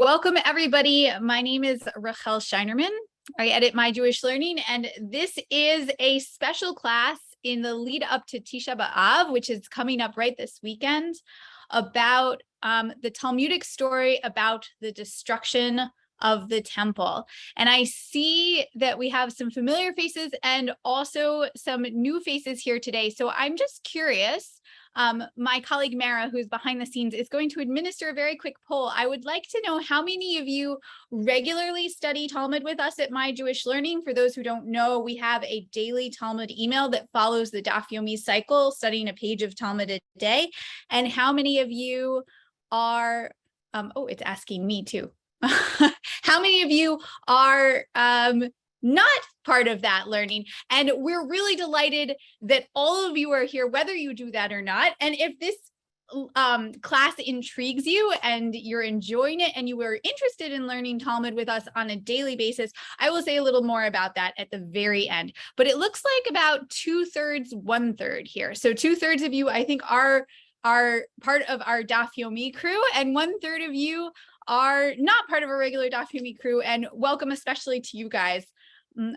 Welcome, everybody. My name is Rachel Scheinerman. I edit My Jewish Learning, and this is a special class in the lead up to Tisha B'Av, which is coming up right this weekend, about the Talmudic story about the destruction of the temple. And I see that we have some familiar faces and also some new faces here today. So I'm just curious. My colleague Mara, who's behind the scenes, is going to administer a very quick poll. I would like to know how many of you regularly study Talmud with us at My Jewish Learning. For those who don't know, we have a daily Talmud email that follows the Daf Yomi cycle, studying a page of Talmud a day. And how many of you are, oh, it's asking me too. How many of you are not part of that learning? And we're really delighted that all of you are here, whether you do that or not. And if this class intrigues you and you're enjoying it and you are interested in learning Talmud with us on a daily basis, I will say a little more about that at the very end. But it looks like about 2/3, 1/3 here. So 2/3 of you, I think, are part of our Daf Yomi crew, and 1/3 of you are not part of a regular Daf Yomi crew, and welcome especially to you guys.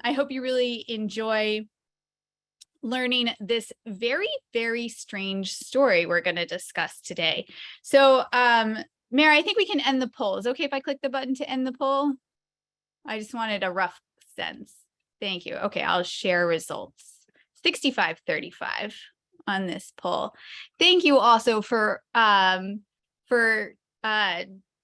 I hope you really enjoy learning this very, very strange story we're going to discuss today. So, Mary, I think we can end the poll. Is it okay if I click the button to end the poll? I just wanted a rough sense. Thank you. Okay, I'll share results. 65-35 on this poll. Thank you also for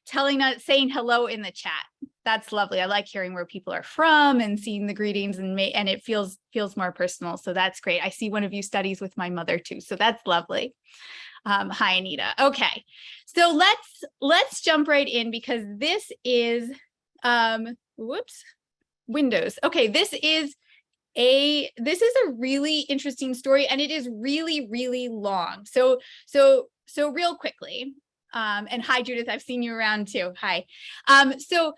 telling us, saying hello in the chat. That's lovely. I like hearing where people are from and seeing the greetings, and it feels more personal. So that's great. I see one of you studies with my mother too. So that's lovely. Hi, Anita. Okay. So let's jump right in, because this is Windows. Okay, this is a really interesting story, and it is really, really long. So real quickly. And hi, Judith, I've seen you around too. Hi. So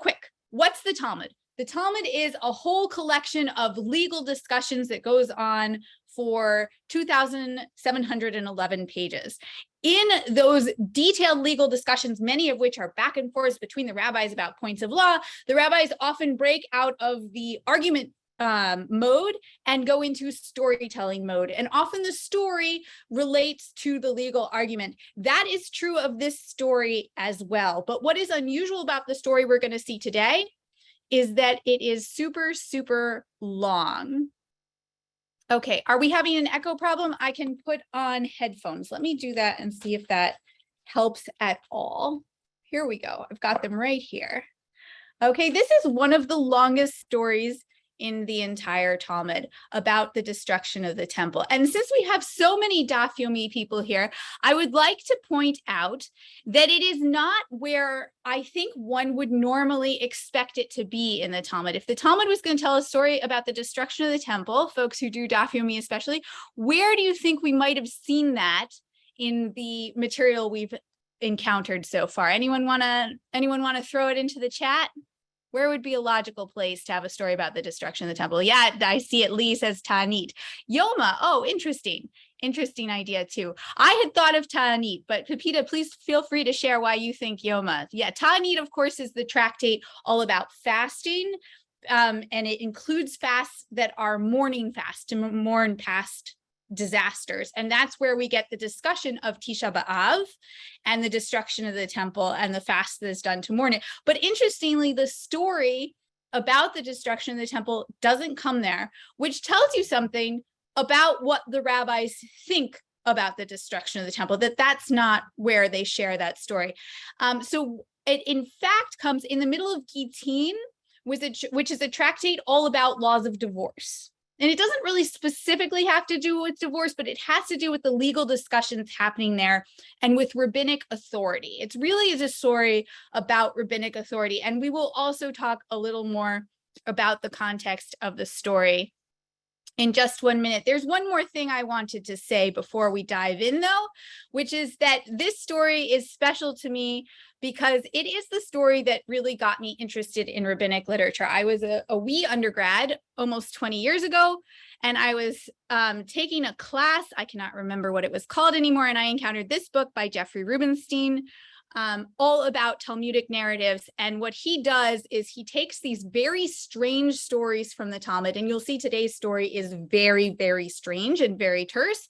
quick. What's the Talmud? The Talmud is a whole collection of legal discussions that goes on for 2,711 pages. In those detailed legal discussions, many of which are back and forth between the rabbis about points of law, the rabbis often break out of the argument mode and go into storytelling mode. And often the story relates to the legal argument. That is true of this story as well. But what is unusual about the story we're going to see today is that it is super, super long. Okay, are we having an echo problem? I can put on headphones. Let me do that and see if that helps at all. Here we go. I've got them right here. Okay, this is one of the longest stories in the entire Talmud about the destruction of the temple. And since we have so many Daf Yomi people here, I would like to point out that it is not where I think one would normally expect it to be in the Talmud. If the Talmud was going to tell a story about the destruction of the temple, folks who do Daf Yomi especially, where do you think we might have seen that in the material we've encountered so far? Anyone want to throw it into the chat? Where would be a logical place to have a story about the destruction of the temple? Yeah, I see it. Lee says Ta'anit. Yoma, oh, interesting. Interesting idea too. I had thought of Ta'anit, but Pepita, please feel free to share why you think Yoma. Yeah, Ta'anit, of course, is the tractate all about fasting, and it includes fasts that are mourning fasts, to mourn past disasters. And that's where we get the discussion of Tisha B'Av and the destruction of the temple and the fast that is done to mourn it. But interestingly, the story about the destruction of the temple doesn't come there, which tells you something about what the rabbis think about the destruction of the temple, that's not where they share that story. So it in fact comes in the middle of Gittin, which is a tractate all about laws of divorce. And it doesn't really specifically have to do with divorce, but it has to do with the legal discussions happening there and with rabbinic authority. It really is a story about rabbinic authority. And we will also talk a little more about the context of the story in just 1 minute. There's one more thing I wanted to say before we dive in, though, which is that this story is special to me because it is the story that really got me interested in rabbinic literature. I was a wee undergrad almost 20 years ago, and I was taking a class. I cannot remember what it was called anymore, and I encountered this book by Jeffrey Rubenstein, all about Talmudic narratives. And what he does is he takes these very strange stories from the Talmud, and you'll see today's story is very, very strange and very terse.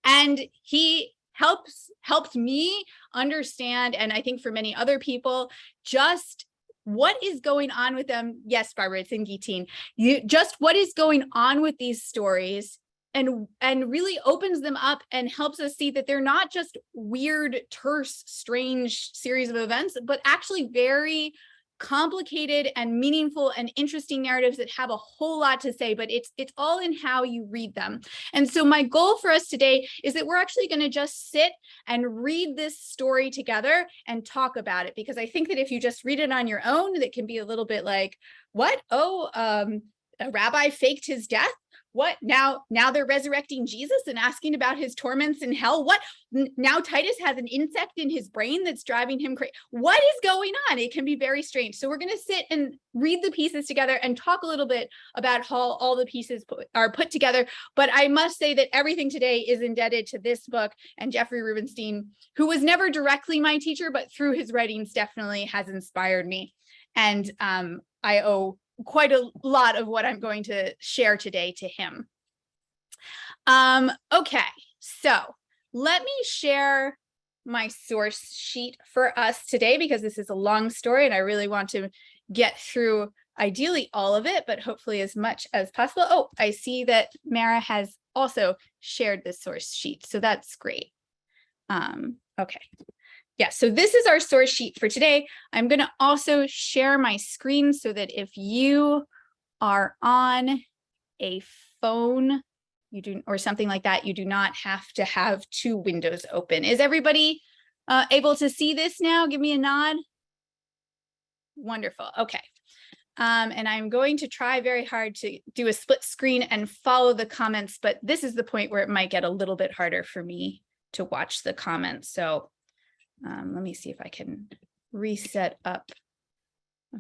And he helped me understand, and I think for many other people, just what is going on with them. Yes, Barbara, it's in Gittin. Just what is going on with these stories, and really opens them up and helps us see that they're not just weird, terse, strange series of events, but actually very complicated and meaningful and interesting narratives that have a whole lot to say, but it's all in how you read them. And so my goal for us today is that we're actually going to just sit and read this story together and talk about it, because I think that if you just read it on your own, that can be a little bit like, what? Oh, a rabbi faked his death? What? Now they're resurrecting Jesus and asking about his torments in hell? What? Now Titus has an insect in his brain that's driving him crazy. What is going on? It can be very strange. So we're going to sit and read the pieces together and talk a little bit about how all the pieces are put together. But I must say that everything today is indebted to this book and Jeffrey Rubenstein, who was never directly my teacher, but through his writings definitely has inspired me. And I owe quite a lot of what I'm going to share today to him. Okay, so let me share my source sheet for us today, because this is a long story and I really want to get through ideally all of it, but hopefully as much as possible. Oh, I see that Mara has also shared the source sheet, so that's great. Okay. Yeah, so this is our source sheet for today. I'm going to also share my screen so that if you are on a phone, or something like that, you do not have to have two windows open. Is everybody able to see this now? Give me a nod. Wonderful. Okay. And I'm going to try very hard to do a split screen and follow the comments, but this is the point where it might get a little bit harder for me to watch the comments. So let me see if I can reset up.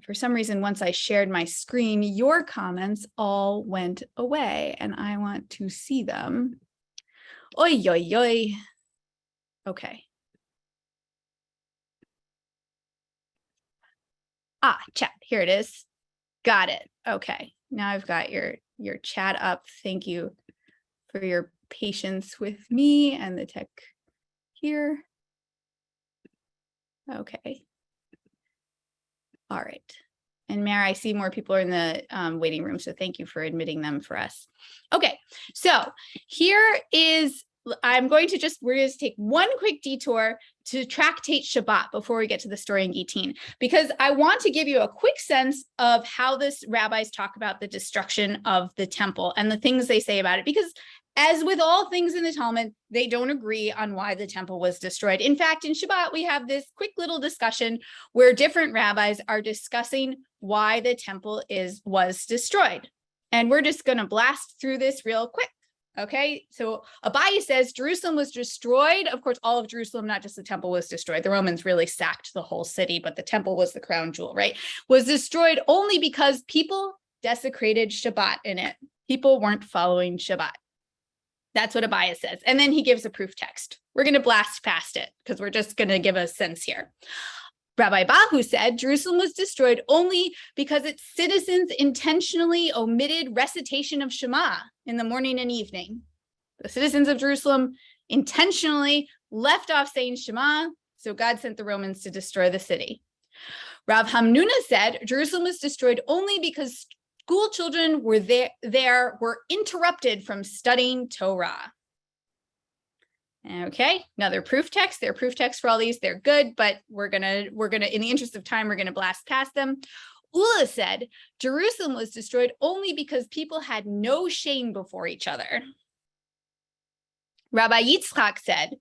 For some reason, once I shared my screen, your comments all went away and I want to see them. Oi, oi, oi. Okay. Chat, here it is. Got it. Okay. Now I've got your chat up. Thank you for your patience with me and the tech here. Okay. All right. And Mara, I see more people are in the waiting room, so thank you for admitting them for us. Okay, so here is, we're going to take one quick detour to tractate Shabbat before we get to the story in Gittin, because I want to give you a quick sense of how this rabbis talk about the destruction of the temple and the things they say about it, because as with all things in the Talmud, they don't agree on why the temple was destroyed. In fact, in Shabbat, we have this quick little discussion where different rabbis are discussing why the temple was destroyed. And we're just going to blast through this real quick. Okay, so Abaye says Jerusalem was destroyed. Of course, all of Jerusalem, not just the temple, was destroyed. The Romans really sacked the whole city, but the temple was the crown jewel, right? Was destroyed only because people desecrated Shabbat in it. People weren't following Shabbat. That's what Abaye says. And then he gives a proof text. We're going to blast past it because we're just going to give a sense here. Rabbi Bahu said Jerusalem was destroyed only because its citizens intentionally omitted recitation of Shema in the morning and evening. The citizens of Jerusalem intentionally left off saying Shema, so God sent the Romans to destroy the city. Rav Hamnuna said Jerusalem was destroyed only because school children were interrupted from studying Torah. Okay, another proof text. There are proof texts for all these. They're good, but we're gonna, in the interest of time, we're gonna blast past them. Ula said Jerusalem was destroyed only because people had no shame before each other. Rabbi Yitzchak said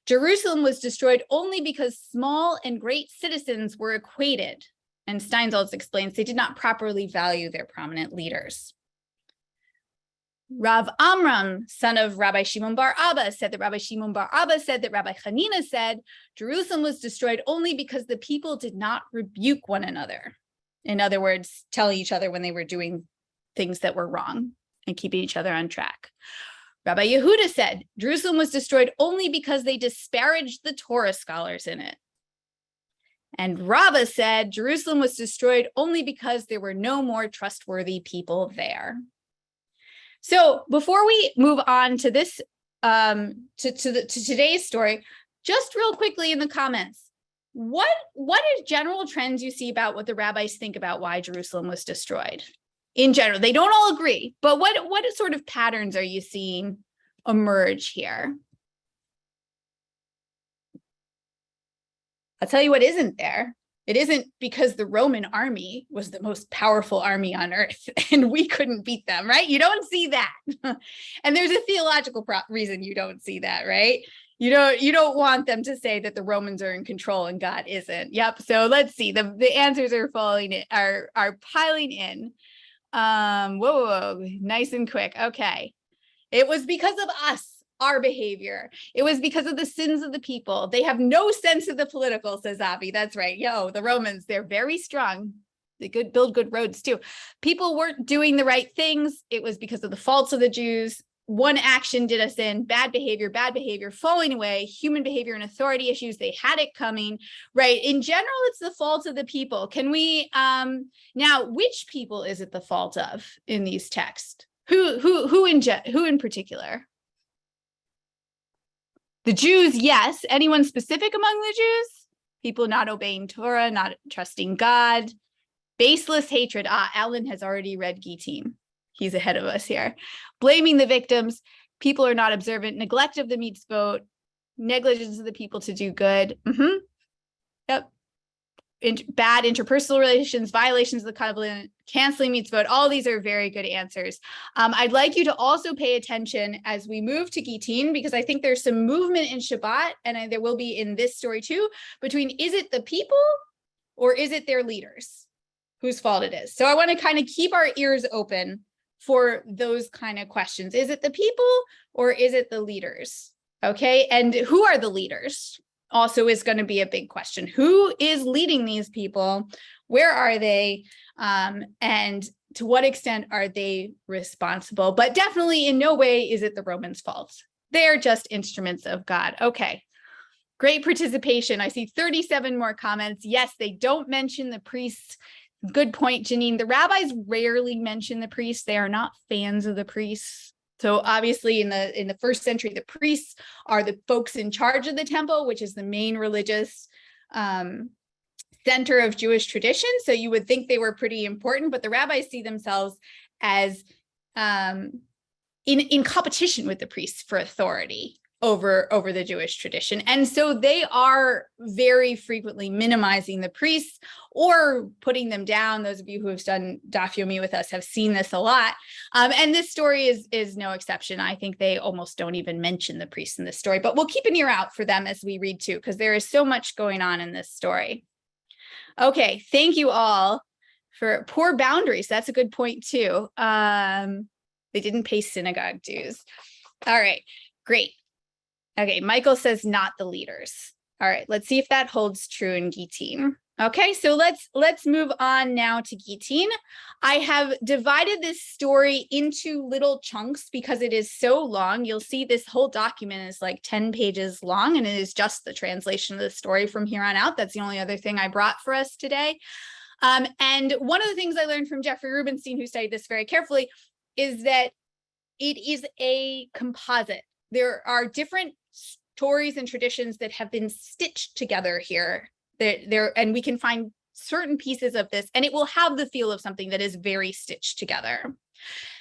Jerusalem was destroyed only because small and great citizens were equated. And Steinsaltz explains they did not properly value their prominent leaders. Rav Amram, son of Rabbi Shimon Bar Abba, said that Rabbi Shimon Bar Abba said that Rabbi Hanina said Jerusalem was destroyed only because the people did not rebuke one another. In other words, telling each other when they were doing things that were wrong and keeping each other on track. Rabbi Yehuda said Jerusalem was destroyed only because they disparaged the Torah scholars in it. And Rabbah said Jerusalem was destroyed only because there were no more trustworthy people there. So before we move on to this, to today's story, just real quickly in the comments, what are general trends you see about what the rabbis think about why Jerusalem was destroyed? In general, they don't all agree, but what sort of patterns are you seeing emerge here? I'll tell you what isn't there. It isn't because the Roman army was the most powerful army on earth and we couldn't beat them, right? You don't see that. And there's a theological reason you don't see that, right? You don't want them to say that the Romans are in control and God isn't. Yep. So let's see. The answers are are piling in. Whoa, nice and quick. Okay. It was because of us. Our behavior. It was because of the sins of the people. They have no sense of the political, says Avi. That's right. The Romans, they're very strong. They could build good roads too. People weren't doing the right things. It was because of the faults of the Jews. One action did us in. Bad behavior, falling away, human behavior and authority issues. They had it coming, right? In general, it's the fault of the people. Can we, now, which people is it the fault of in these texts? Who in particular? The Jews, yes. Anyone specific among the Jews? People not obeying Torah, not trusting God. Baseless hatred. Alan has already read Gittin. He's ahead of us here. Blaming the victims. People are not observant. Neglect of the mitzvot. Negligence of the people to do good. Yep. Bad interpersonal relations, violations of the covenant, canceling mitzvot. All these are very good answers. I'd like you to also pay attention as we move to Gittin, because I think there's some movement in Shabbat, and there will be in this story too, between is it the people or is it their leaders whose fault it is? So I want to kind of keep our ears open for those kind of questions. Is it the people or is it the leaders? Okay, and who are the leaders? Also is going to be a big question. Who is leading these people? Where are they? And to what extent are they responsible? But definitely in no way is it the Romans' fault. They're just instruments of God. Okay, great participation. I see 37 more comments. Yes, they don't mention the priests. Good point, Janine. The rabbis rarely mention the priests. They are not fans of the priests. So obviously in the first century, the priests are the folks in charge of the temple, which is the main religious center of Jewish tradition. So you would think they were pretty important, but the rabbis see themselves as in competition with the priests for authority over the Jewish tradition. And so they are very frequently minimizing the priests or putting them down. Those of you who have done Daf Yomi with us have seen this a lot. And this story is no exception. I think they almost don't even mention the priests in this story, but we'll keep an ear out for them as we read too, because there is so much going on in this story. Okay, thank you all for poor boundaries. That's a good point too. They didn't pay synagogue dues. All right, great. Okay, Michael says not the leaders. All right, let's see if that holds true in Gittin. Okay, so let's move on now to Gittin. I have divided this story into little chunks because it is so long. You'll see this whole document is like 10 pages long, and it is just the translation of the story from here on out. That's the only other thing I brought for us today. And one of the things I learned from Jeffrey Rubenstein, who studied this very carefully, is that it is a composite. There are different stories and traditions that have been stitched together here. And we can find certain pieces of this, and it will have the feel of something that is very stitched together.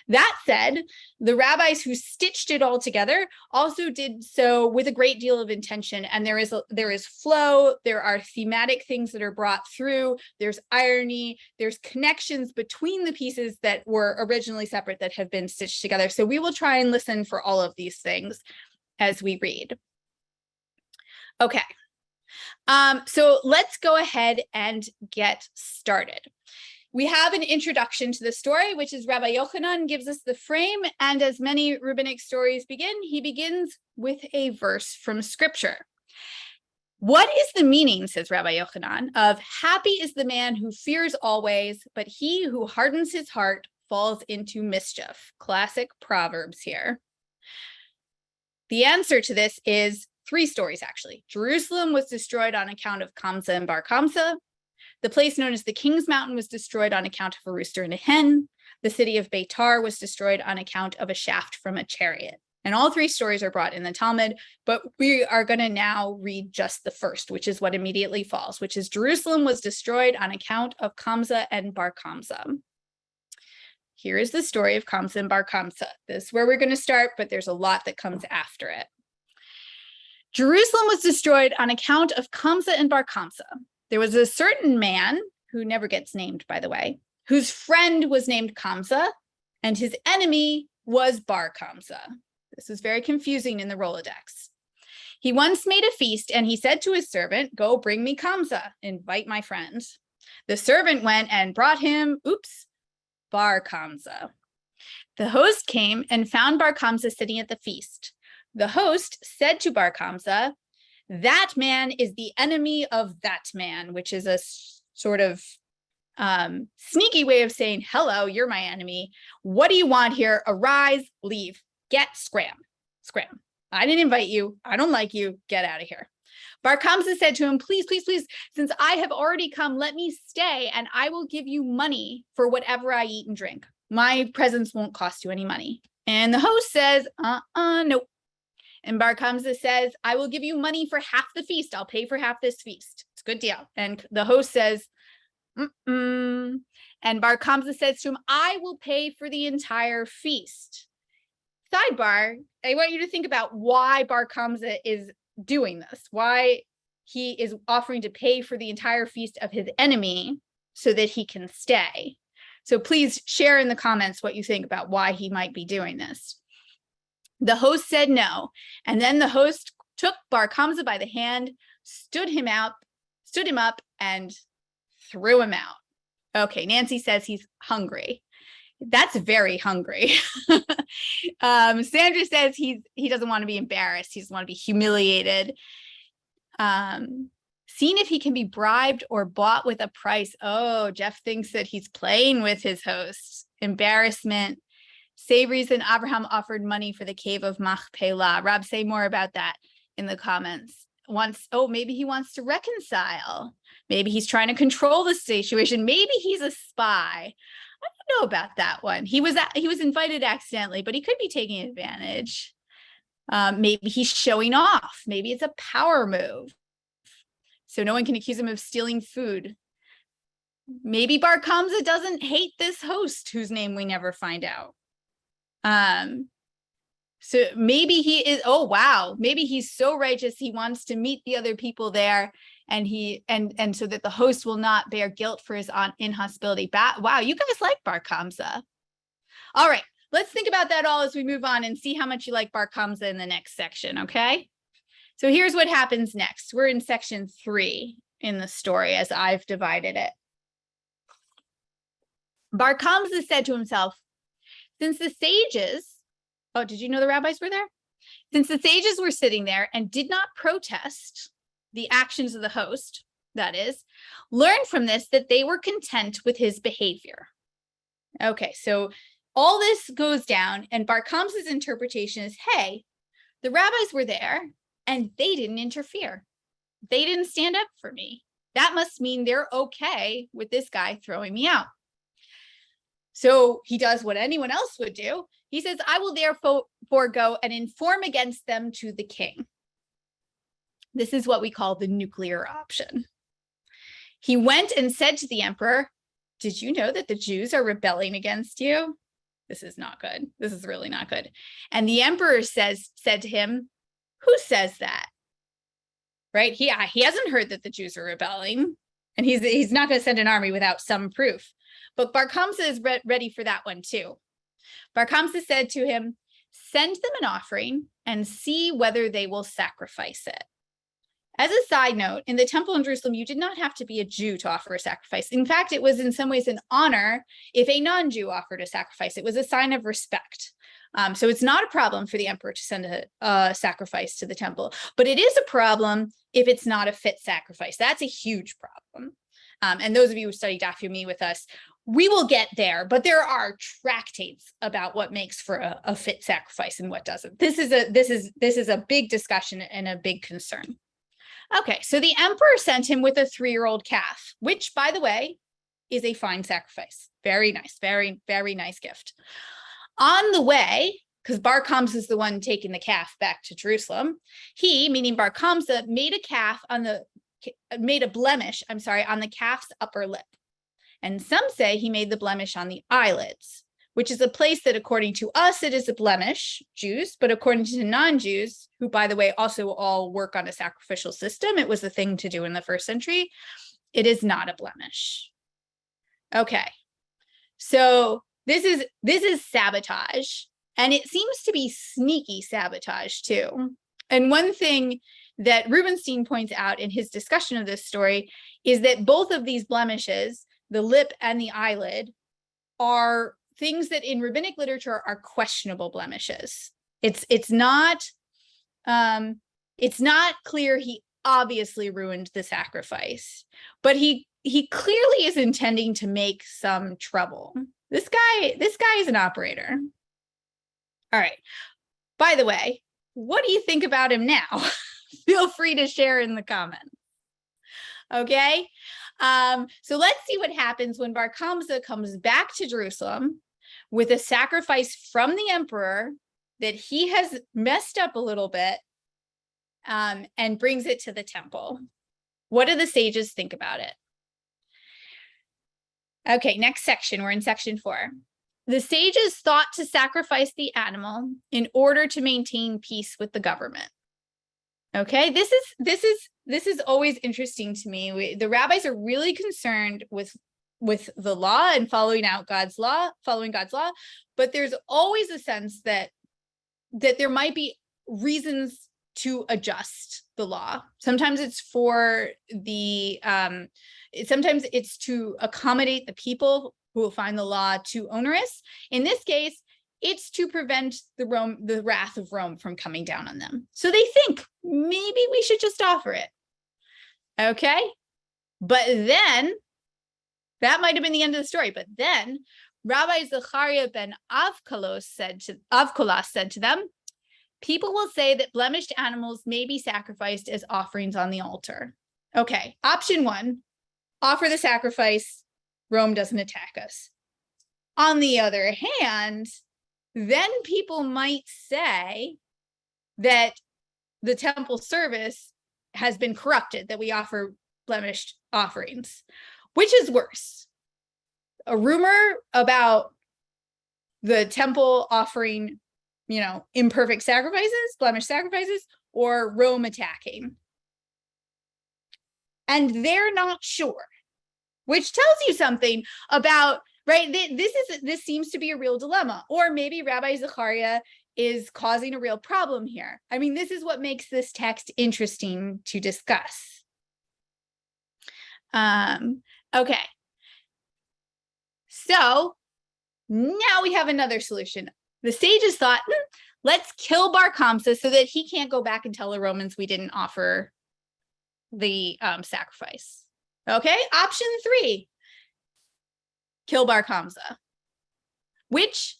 That said, the rabbis who stitched it all together also did so with a great deal of intention. And there is flow, there are thematic things that are brought through, there's irony, there's connections between the pieces that were originally separate that have been stitched together. So we will try and listen for all of these things as we read. Okay. So let's go ahead and get started. We have an introduction to the story, which is Rabbi Yochanan gives us the frame. And as many rabbinic stories begin, he begins with a verse from scripture. What is the meaning, says Rabbi Yochanan, of happy is the man who fears always, but he who hardens his heart falls into mischief? Classic Proverbs here. The answer to this is 3 stories, actually. Jerusalem was destroyed on account of Kamsa and Bar Kamsa. The place known as the King's Mountain was destroyed on account of a rooster and a hen. The city of Beitar was destroyed on account of a shaft from a chariot. And all 3 stories are brought in the Talmud, but we are going to now read just the first, which is what immediately falls, which is Jerusalem was destroyed on account of Kamsa and Bar Kamsa. Here is the story of Kamsa and Bar Kamsa. This is where we're going to start, but there's a lot that comes after it. Jerusalem was destroyed on account of Kamsa and Bar Kamsa. There was a certain man, who never gets named, by the way, whose friend was named Kamsa, and his enemy was Bar Kamsa. This is very confusing in the Rolodex. He once made a feast, and he said to his servant, "Go bring me Kamsa, invite my friends." The servant went and brought him, Bar Kamsa. The host came and found Bar Kamsa sitting at the feast. The host said to Bar Kamsa, "That man is the enemy of that man," which is a sort of sneaky way of saying, "Hello, you're my enemy. What do you want here? Arise, leave, scram. I didn't invite you. I don't like you. Get out of here." Bar Kamsa said to him, "Please, please, please, since I have already come, let me stay, and I will give you money for whatever I eat and drink. My presence won't cost you any money." And the host says, nope. And Bar Kamsa says, "I will give you money for half the feast. I'll pay for half this feast. It's a good deal." And the host says, And Bar Kamsa says to him, "I will pay for the entire feast." Sidebar, I want you to think about why Bar Kamsa is doing this, why he is offering to pay for the entire feast of his enemy so that he can stay. So please share in the comments what you think about why he might be doing this. The host said no, and then the host took Bar Kamsa by the hand, stood him up, and threw him out. Okay, Nancy says he's hungry. That's very hungry. Sandra says he doesn't want to be embarrassed. He doesn't want to be humiliated. Seeing if he can be bribed or bought with a price. Oh, Jeff thinks that he's playing with his host. Embarrassment. Savories and Abraham offered money for the cave of Machpelah. Rob, say more about that in the comments. Maybe he wants to reconcile. Maybe he's trying to control the situation. Maybe he's a spy. I don't know about that one. He was invited accidentally, but he could be taking advantage. Maybe he's showing off. Maybe it's a power move, so no one can accuse him of stealing food. Maybe Bar Kamsa doesn't hate this host whose name we never find out. So maybe he is, maybe he's so righteous he wants to meet the other people there, and so that the host will not bear guilt for his inhospitality. Wow, you guys like Bar Kamsa. All right, let's think about that all as we move on and see how much you like Bar Kamsa in the next section, okay? So here's what happens next. We're in section 3 in the story as I've divided it. Bar Kamsa said to himself, since the sages, did you know the rabbis were there? Since the sages were sitting there and did not protest the actions of the host, that is, learn from this that they were content with his behavior. Okay, so all this goes down, and Bar Kamsa's interpretation is, hey, the rabbis were there and they didn't interfere. They didn't stand up for me. That must mean they're okay with this guy throwing me out. So he does what anyone else would do. He says, I will therefore go and inform against them to the king. This is what we call the nuclear option. He went and said to the emperor, did you know that the Jews are rebelling against you? This is not good. This is really not good. And the emperor said to him, who says that? Right? He hasn't heard that the Jews are rebelling, and he's not going to send an army without some proof. But Bar Kamsa is ready for that one too. Bar Kamsa said to him, send them an offering and see whether they will sacrifice it. As a side note, in the temple in Jerusalem, you did not have to be a Jew to offer a sacrifice. In fact, it was in some ways an honor if a non-Jew offered a sacrifice. It was a sign of respect. So it's not a problem for the emperor to send a sacrifice to the temple, but it is a problem if it's not a fit sacrifice. That's a huge problem. And those of you who study Daf Yomi with us, we will get there, but there are tractates about what makes for a fit sacrifice and what doesn't. This is a big discussion and a big concern. Okay, so the emperor sent him with a 3-year-old calf, which, by the way, is a fine sacrifice. Very nice, very, very nice gift. On the way, because Bar Kamsa is the one taking the calf back to Jerusalem, he, meaning Bar Kamsa, made a blemish on the calf's upper lip. And some say he made the blemish on the eyelids, which is a place that, according to us, it is a blemish, Jews, but according to non-Jews, who, by the way, also all work on a sacrificial system, it was the thing to do in the first century, it is not a blemish. Okay, so this is sabotage, and it seems to be sneaky sabotage too. And one thing that Rubenstein points out in his discussion of this story is that both of these blemishes, the lip and the eyelid, are things that in rabbinic literature are questionable blemishes. It's not clear he obviously ruined the sacrifice, but he clearly is intending to make some trouble. This guy is an operator. All right. By the way, what do you think about him now? Feel free to share in the comments. Okay. So let's see what happens when Bar Kamsa comes back to Jerusalem with a sacrifice from the emperor that he has messed up a little bit, and brings it to the temple. What do the sages think about it? Okay, next section. We're in section 4. The sages thought to sacrifice the animal in order to maintain peace with the government. Okay, this is always interesting to me. The rabbis are really concerned with the law and following God's law, but there's always a sense that there might be reasons to adjust the law. Sometimes it's for sometimes it's to accommodate the people who will find the law too onerous. In this case, it's to prevent the wrath of Rome from coming down on them. So they think maybe we should just offer it. Okay. But then that might have been the end of the story. But then Rabbi Zechariah ben Avkolas said to them, people will say that blemished animals may be sacrificed as offerings on the altar. Okay. Option 1, offer the sacrifice. Rome doesn't attack us. On the other hand, then people might say that the temple service has been corrupted, that we offer blemished offerings. Which is worse? A rumor about the temple offering, imperfect sacrifices, blemished sacrifices, or Rome attacking? And they're not sure, which tells you something about, right? This seems to be a real dilemma. Or maybe Rabbi Zechariah is causing a real problem here. I mean, this is what makes this text interesting to discuss. Okay. So now we have another solution. The sages thought, let's kill Bar Kamsa so that he can't go back and tell the Romans we didn't offer the sacrifice. Okay, option 3, kill Bar Kamsa, which,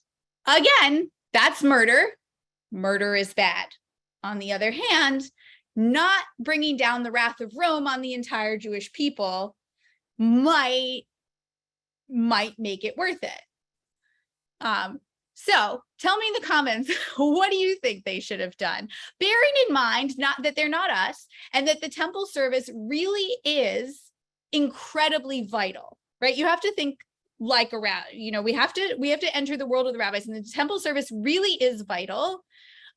again, that's murder. Murder is bad. On the other hand, not bringing down the wrath of Rome on the entire Jewish people might make it worth it. So tell me in the comments, what do you think they should have done? Bearing in mind that they're not us, and that the temple service really is incredibly vital, right? You have to think like around, we have to enter the world of the rabbis, and the temple service really is vital.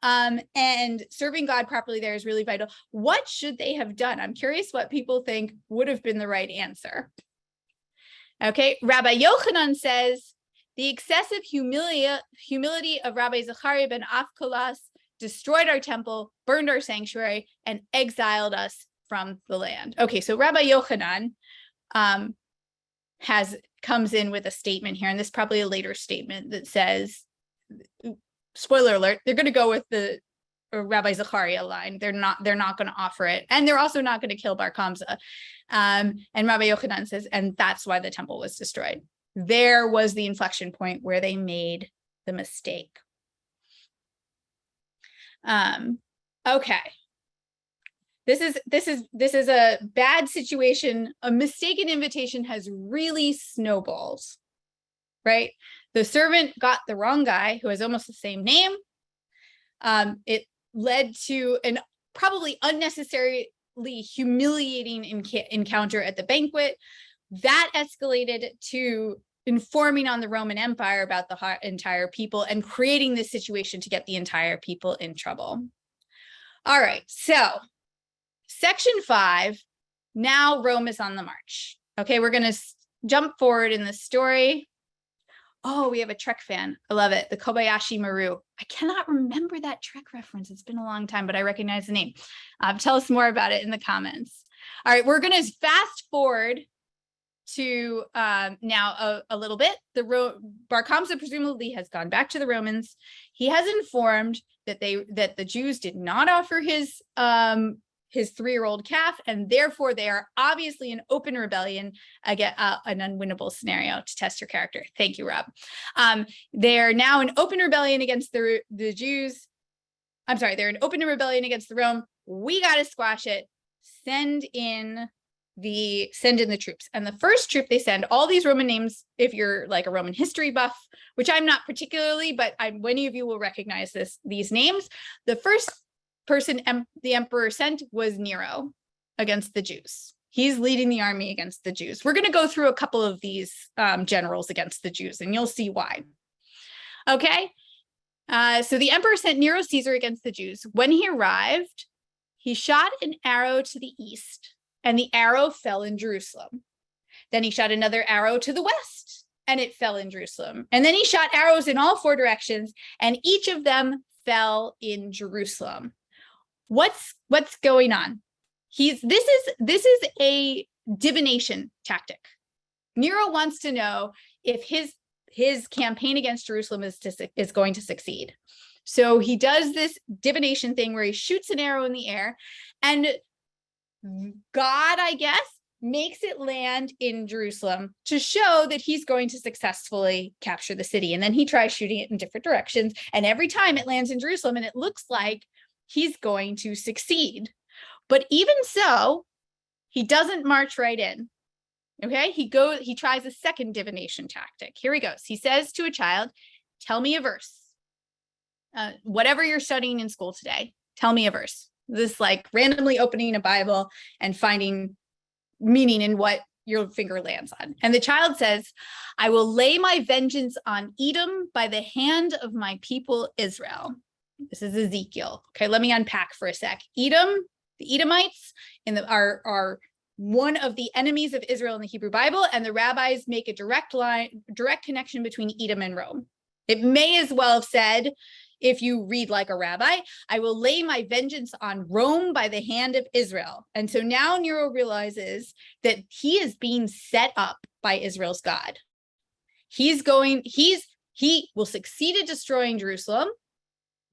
And serving God properly there is really vital. What should they have done? I'm curious what people think would have been the right answer. Okay, Rabbi Yochanan says, the excessive humility of Rabbi Zechariah ben Avkolas destroyed our temple, burned our sanctuary, and exiled us from the land. Okay, so Rabbi Yochanan comes in with a statement here, and this is probably a later statement that says, spoiler alert, they're going to go with the Rabbi Zechariah line. They're not going to offer it, and they're also not going to kill Bar Kamsa. And Rabbi Yochanan says, and that's why the temple was destroyed. there was the inflection point where they made the mistake. Okay. This is a bad situation. A mistaken invitation has really snowballed, right? The servant got the wrong guy who has almost the same name. It led to an probably unnecessarily humiliating encounter at the banquet. That escalated to informing on the Roman Empire about the entire people and creating this situation to get the entire people in trouble. All right, so section 5, now Rome is on the march. Okay, we're going to jump forward in the story. Oh, we have a Trek fan. I love it. The Kobayashi Maru. I cannot remember that Trek reference. It's been a long time, but I recognize the name. Tell us more about it in the comments. All right, we're going to fast forward to now a little bit. Bar Kamsa presumably has gone back to the Romans. He has informed that the Jews did not offer his 3-year-old calf, and therefore they are obviously in open rebellion against an unwinnable scenario to test your character. Thank you, Rob. They're now in open rebellion against the Jews. I'm sorry, they're in open rebellion against the Rome. We got to squash it. Send in the troops. And the first troop they send, all these Roman names, if you're like a Roman history buff, which I'm not particularly, but many of you will recognize these names. The first person the emperor sent was Nero against the Jews. He's leading the army against the Jews. We're going to go through a couple of these generals against the Jews, and you'll see why. Okay, so the emperor sent Nero Caesar against the Jews. When he arrived, he shot an arrow to the east, and the arrow fell in Jerusalem. Then he shot another arrow to the west, and it fell in Jerusalem. And then he shot arrows in all 4 directions, and each of them fell in Jerusalem. What's going on? This is a divination tactic. Nero wants to know if his campaign against Jerusalem is going to succeed. So he does this divination thing where he shoots an arrow in the air, and God, I guess, makes it land in Jerusalem to show that he's going to successfully capture the city. And then he tries shooting it in different directions, and every time it lands in Jerusalem, and it looks like he's going to succeed. But even so, he doesn't march right in. Okay, he tries a second divination tactic. Here he goes. He says to a child, tell me a verse. Whatever you're studying in school today, tell me a verse. This like randomly opening a Bible and finding meaning in what your finger lands on. And the child says, I will lay my vengeance on Edom by the hand of my people Israel. This is Ezekiel. Okay, let me unpack for a sec. Edom, the Edomites are one of the enemies of Israel in the Hebrew Bible, and the rabbis make a direct connection between Edom and Rome. It may as well have said, if you read like a rabbi, I will lay my vengeance on Rome by the hand of Israel. And so now Nero realizes that he is being set up by Israel's God. He will succeed at destroying Jerusalem,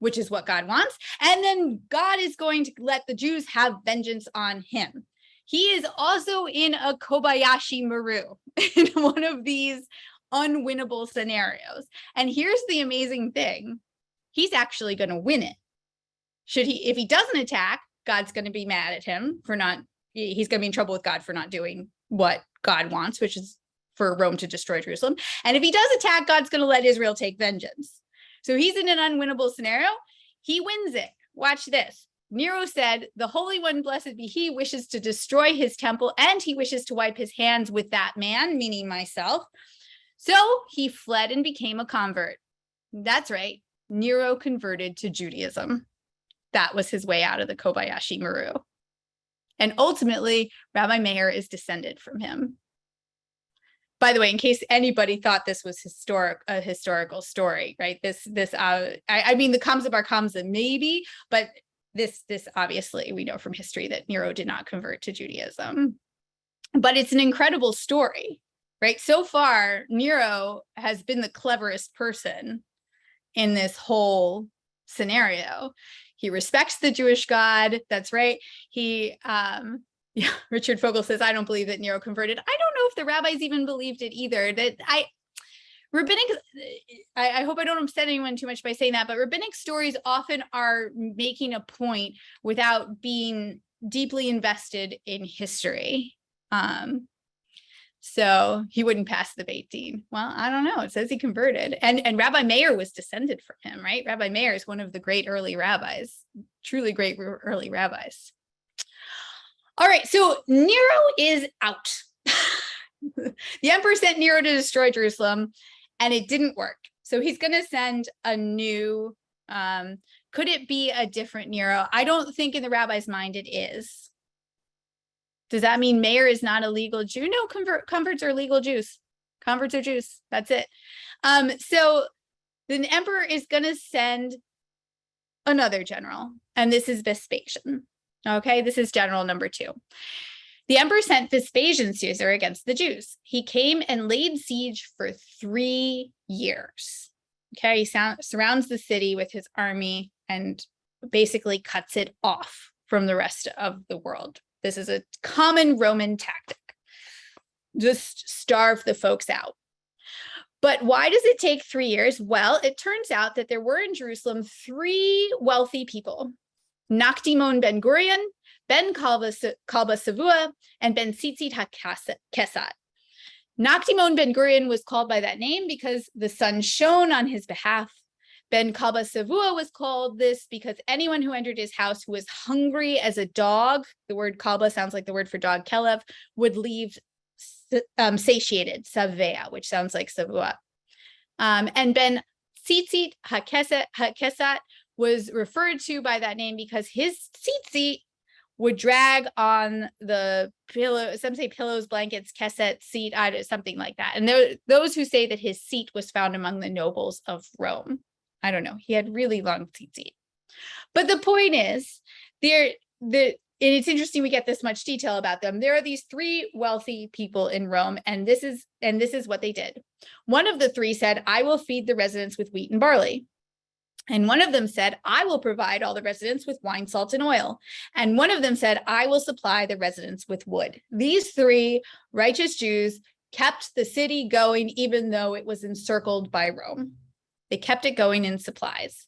which is what God wants. And then God is going to let the Jews have vengeance on him. He is also in a Kobayashi Maru, in one of these unwinnable scenarios. And here's the amazing thing. He's actually going to win it. If he doesn't attack, God's going to be mad at him he's going to be in trouble with God for not doing what God wants, which is for Rome to destroy Jerusalem. And if he does attack, God's going to let Israel take vengeance. So he's in an unwinnable scenario. He wins it. Watch this. Nero said, the Holy One, blessed be he, wishes to destroy his temple, and he wishes to wipe his hands with that man, meaning myself. So he fled and became a convert. That's right. Nero converted to Judaism. That was his way out of the Kobayashi Maru. And ultimately, Rabbi Meir is descended from him. By the way, in case anybody thought this was a historical story, right? I mean, the Kamsa Bar Kamsa maybe, but this obviously we know from history that Nero did not convert to Judaism. But it's an incredible story, right? So far, Nero has been the cleverest person in this whole scenario. He respects the Jewish God. That's right. Richard Fogel says, I don't believe that Nero converted. I don't know if the rabbis even believed it either. I hope I don't upset anyone too much by saying that, but rabbinic stories often are making a point without being deeply invested in history. So he wouldn't pass the Beit Din. Well, I don't know. It says he converted. And Rabbi Meir was descended from him, right? Rabbi Meir is one of the great early rabbis, truly great early rabbis. All right, so Nero is out. The emperor sent Nero to destroy Jerusalem, and it didn't work. So he's going to send a new, could it be a different Nero? I don't think in the rabbi's mind it is. Does that mean Meir is not a legal Jew? No, converts are legal Jews. Converts are Jews. That's it. So the emperor is going to send another general, and this is Vespasian. Okay, this is general number 2. The emperor sent Vespasian Caesar against the Jews. He came and laid siege for 3 years. Okay, he surrounds the city with his army and basically cuts it off from the rest of the world. This is a common Roman tactic. Just starve the folks out. But why does it take 3 years? Well, it turns out that there were in Jerusalem 3 wealthy people: Nakdimon ben Gurion, ben Kalba Savua, and ben Tzitzit HaKesat. Nakdimon ben Gurion was called by that name because the sun shone on his behalf. Ben Kalba Savua was called this because anyone who entered his house who was hungry as a dog, the word Kalba sounds like the word for dog, Kelev, would leave satiated, Savea, which sounds like Savua. And Ben Tzitzit HaKesat was referred to by that name because his tzitzit would drag on the pillow, some say pillows, blankets, keset, seat, something like that. And there those who say that his seat was found among the nobles of Rome. I don't know. He had really long tzitzit. But the point is, and it's interesting we get this much detail about them. There are these 3 wealthy people in Rome, and this is what they did. One of the 3 said, "I will feed the residents with wheat and barley." And one of them said, "I will provide all the residents with wine, salt, and oil." And one of them said, "I will supply the residents with wood." These 3 righteous Jews kept the city going, even though it was encircled by Rome. They kept it going in supplies.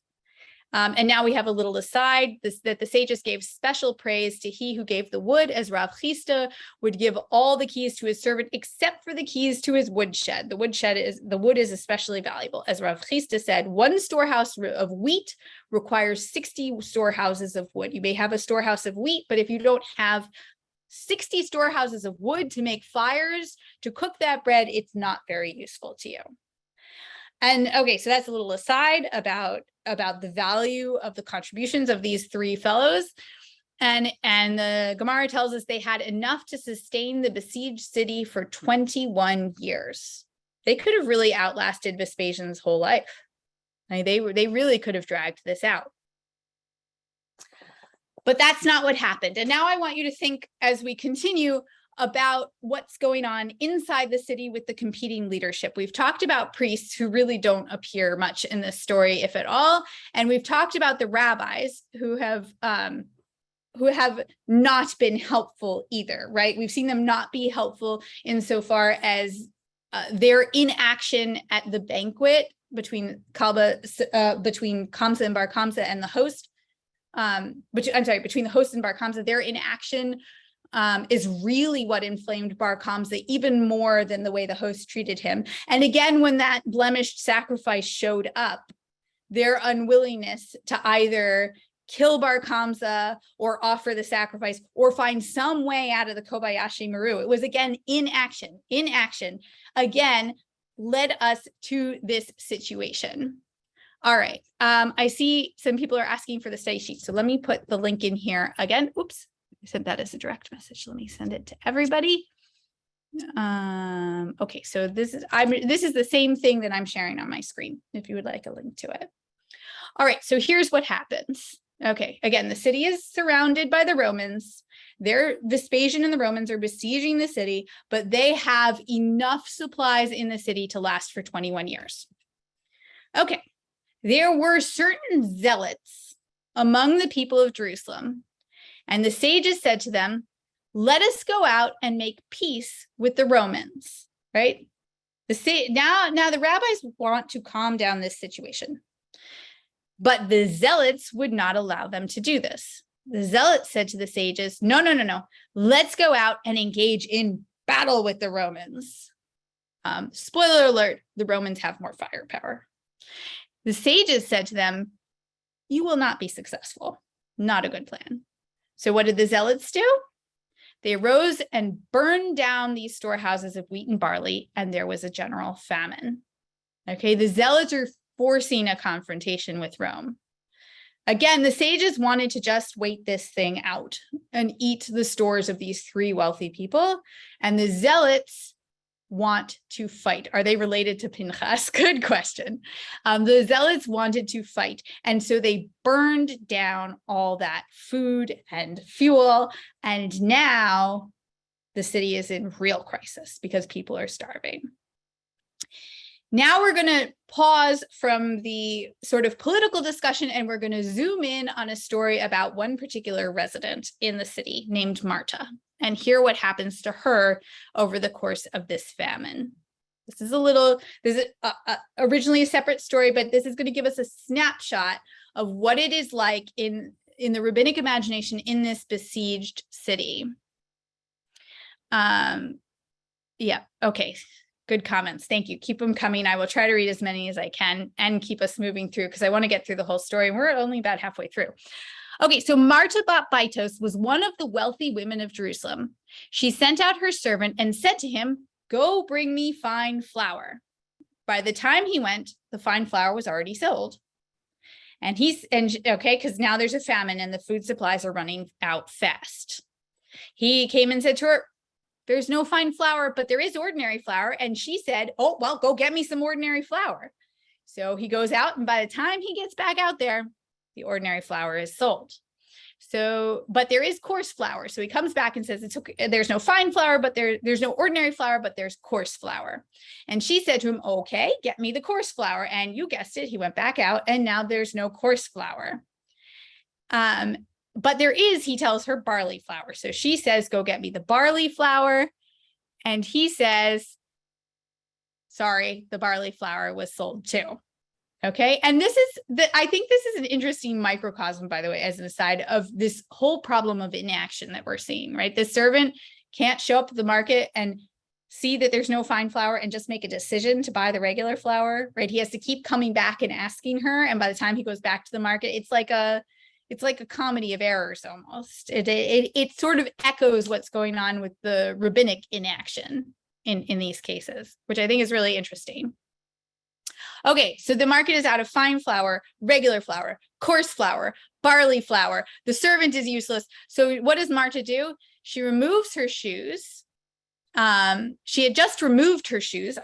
And now we have a little aside that the sages gave special praise to he who gave the wood, as Rav Chisda would give all the keys to his servant except for the keys to his woodshed. The wood is especially valuable. As Rav Chisda said, 1 storehouse of wheat requires 60 storehouses of wood. You may have a storehouse of wheat, but if you don't have 60 storehouses of wood to make fires, to cook that bread, it's not very useful to you. And okay, so that's a little aside about the value of the contributions of these 3 fellows. And the Gemara tells us they had enough to sustain the besieged city for 21 years. They could have really outlasted Vespasian's whole life. I mean, they really could have dragged this out. But that's not what happened. And now I want you to think, as we continue, about what's going on inside the city with the competing leadership. We've talked about priests who really don't appear much in this story, if at all. And we've talked about the rabbis who have not been helpful either, right? We've seen them not be helpful insofar as their inaction at the banquet between Kamsa and Bar Kamsa and the host. Between the host and Bar Kamsa, their inaction is really what inflamed Bar Kamsa even more than the way the host treated him. And again, when that blemished sacrifice showed up, their unwillingness to either kill Bar Kamsa or offer the sacrifice or find some way out of the Kobayashi Maru, it was again inaction, again, led us to this situation. All right, I see some people are asking for the study sheet. So let me put the link in here again. Oops. I sent that as a direct message. Let me send it to everybody. Okay, so this is the same thing that I'm sharing on my screen, if you would like a link to it. All right, so here's what happens. Okay, again, the city is surrounded by the Romans. Vespasian and the Romans are besieging the city, but they have enough supplies in the city to last for 21 years. Okay, there were certain zealots among the people of Jerusalem, and the sages said to them, let us go out and make peace with the Romans, right? Now the rabbis want to calm down this situation, but the zealots would not allow them to do this. The zealots said to the sages, no, let's go out and engage in battle with the Romans. Spoiler alert, the Romans have more firepower. The sages said to them, you will not be successful. Not a good plan. So what did the zealots do? They arose and burned down these storehouses of wheat and barley, and there was a general famine. Okay, the zealots are forcing a confrontation with Rome. Again, the sages wanted to just wait this thing out and eat the stores of these three wealthy people, and the zealots want to fight. Are they related to Pinchas? Good question. The zealots wanted to fight, and so they burned down all that food and fuel, and now the city is in real crisis because people are starving. Now we're going to pause from the sort of political discussion, and we're going to zoom in on a story about one particular resident in the city named Marta, and hear what happens to her over the course of this famine. This is originally a separate story, but this is going to give us a snapshot of what it is like in the rabbinic imagination in this besieged city. Yeah, okay. Good comments. Thank you. Keep them coming. I will try to read as many as I can and keep us moving through because I want to get through the whole story. And we're only about halfway through. Okay, so Marta bat Baitos was one of the wealthy women of Jerusalem. She sent out her servant and said to him, go bring me fine flour. By the time he went, the fine flour was already sold. Because now there's a famine and the food supplies are running out fast. He came and said to her, there's no fine flour, but there is ordinary flour. And she said, oh, well, go get me some ordinary flour. So he goes out, and by the time he gets back out there, the ordinary flour is sold. But there is coarse flour. So he comes back and says, it's okay. There's no fine flour, but there's no ordinary flour, but there's coarse flour. And she said to him, okay, get me the coarse flour. And you guessed it, he went back out, and now there's no coarse flour. But there is, he tells her, barley flour. So she says, go get me the barley flour. And he says, sorry, the barley flour was sold too. Okay. And I think this is an interesting microcosm, by the way, as an aside, of this whole problem of inaction that we're seeing, right? The servant can't show up at the market and see that there's no fine flour and just make a decision to buy the regular flour, right? He has to keep coming back and asking her. And by the time he goes back to the market, it's like a comedy of errors almost. It sort of echoes what's going on with the rabbinic inaction in these cases, which I think is really interesting. Okay, so the market is out of fine flour, regular flour, coarse flour, barley flour. The servant is useless. So what does Marta do? She removes her shoes. She had just removed her shoes,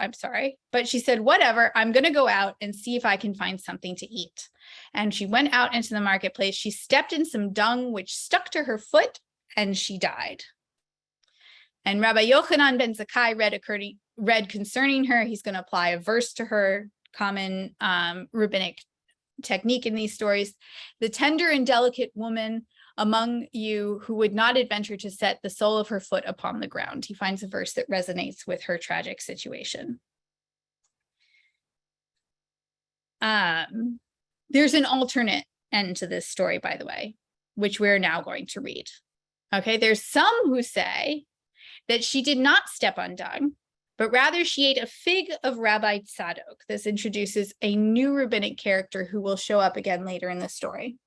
but she said, whatever, I'm going to go out and see if I can find something to eat. And she went out into the marketplace. She stepped in some dung, which stuck to her foot, and she died. And Rabbi Yochanan ben Zakkai read concerning her. He's going to apply a verse to her, common rabbinic technique in these stories. The tender and delicate woman among you who would not adventure to set the sole of her foot upon the ground. He finds a verse that resonates with her tragic situation. There's an alternate end to this story, by the way, which we're now going to read. Okay, there's some who say that she did not step on dung, but rather she ate a fig of Rabbi Tzadok. This introduces a new rabbinic character who will show up again later in the story.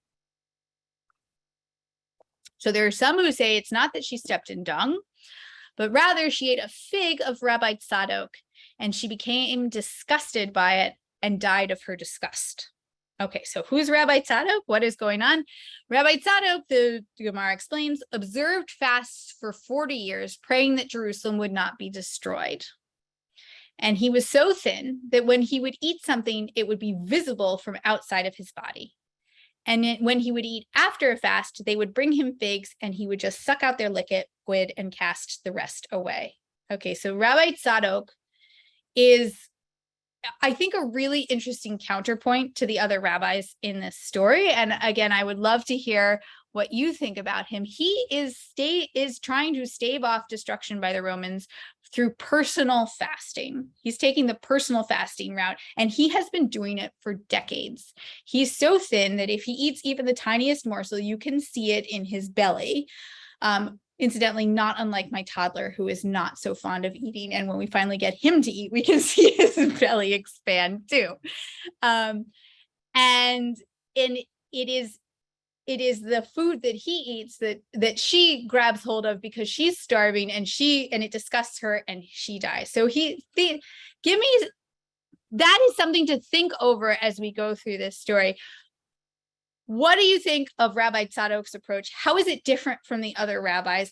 So there are some who say it's not that she stepped in dung, but rather she ate a fig of Rabbi Tzadok, and she became disgusted by it and died of her disgust. Okay, so who's Rabbi Tzadok? What is going on? Rabbi Tzadok, the Gemara explains, observed fasts for 40 years, praying that Jerusalem would not be destroyed. And he was so thin that when he would eat something, it would be visible from outside of his body. And when he would eat after a fast, they would bring him figs, and he would just suck out their liquid and cast the rest away. Okay, so Rabbi Tzadok is, I think, a really interesting counterpoint to the other rabbis in this story. And again, I would love to hear what you think about him. He is trying to stave off destruction by the Romans through personal fasting. He's taking the personal fasting route, and he has been doing it for decades. He's so thin that if he eats even the tiniest morsel, you can see it in his belly. Incidentally, not unlike my toddler, who is not so fond of eating. And when we finally get him to eat, we can see his belly expand too. And it is the food that he eats that she grabs hold of because she's starving, and it disgusts her, and she dies. So that is something to think over as we go through this story. What do you think of Rabbi Tzadok's approach? How is it different from the other rabbis?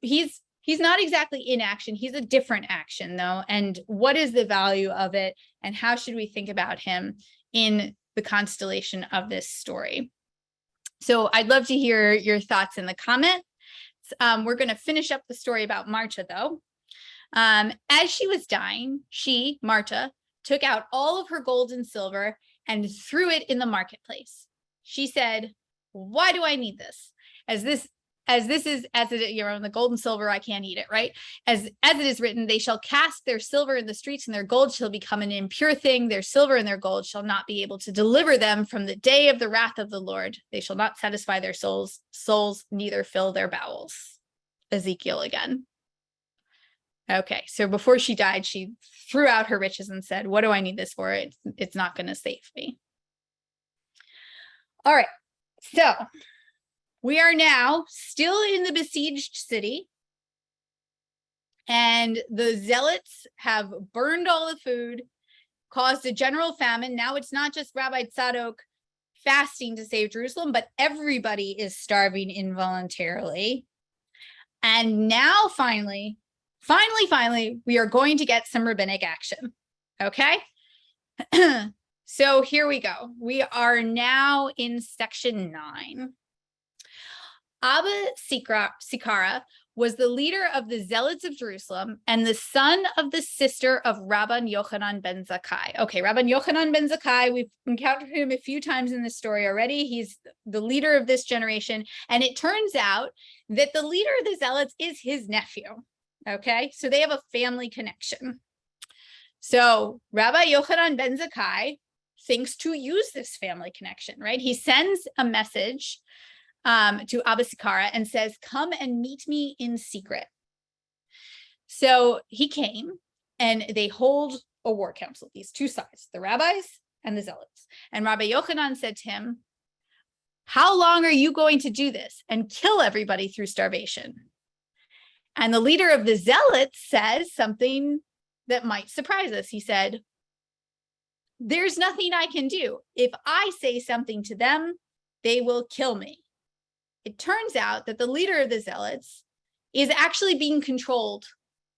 He's not exactly in action. He's a different action, though. And what is the value of it? And how should we think about him in the constellation of this story? So I'd love to hear your thoughts in the comments. We're going to finish up the story about Marta, though. As she was dying, she, Marta, took out all of her gold and silver and threw it in the marketplace. She said, "Why do I need this? As it is, the gold and silver, I can't eat it, right? As it is written, they shall cast their silver in the streets, and their gold shall become an impure thing. Their silver and their gold shall not be able to deliver them from the day of the wrath of the Lord. They shall not satisfy their souls, neither fill their bowels." Ezekiel again. Okay, so before she died, she threw out her riches and said, "What do I need this for? It's not going to save me." All right, so we are now still in the besieged city, and the zealots have burned all the food, caused a general famine. Now it's not just Rabbi Tzadok fasting to save Jerusalem, but everybody is starving involuntarily. And now finally, we are going to get some rabbinic action, okay? So here we go. We are now in section 9. Abba Sikara was the leader of the Zealots of Jerusalem and the son of the sister of Rabban Yochanan ben Zakkai. Okay, Rabban Yochanan ben Zakkai, we've encountered him a few times in this story already. He's the leader of this generation. And it turns out that the leader of the Zealots is his nephew. Okay, so they have a family connection. So Rabbi Yochanan ben Zakkai thinks to use this family connection, right? He sends a message to Abba Sikara and says, "Come and meet me in secret." So he came, and they hold a war council, these two sides, the rabbis and the zealots. And Rabbi Yochanan said to him, "How long are you going to do this and kill everybody through starvation?" And the leader of the zealots says something that might surprise us. He said, "There's nothing I can do. If I say something to them, they will kill me." It turns out that the leader of the zealots is actually being controlled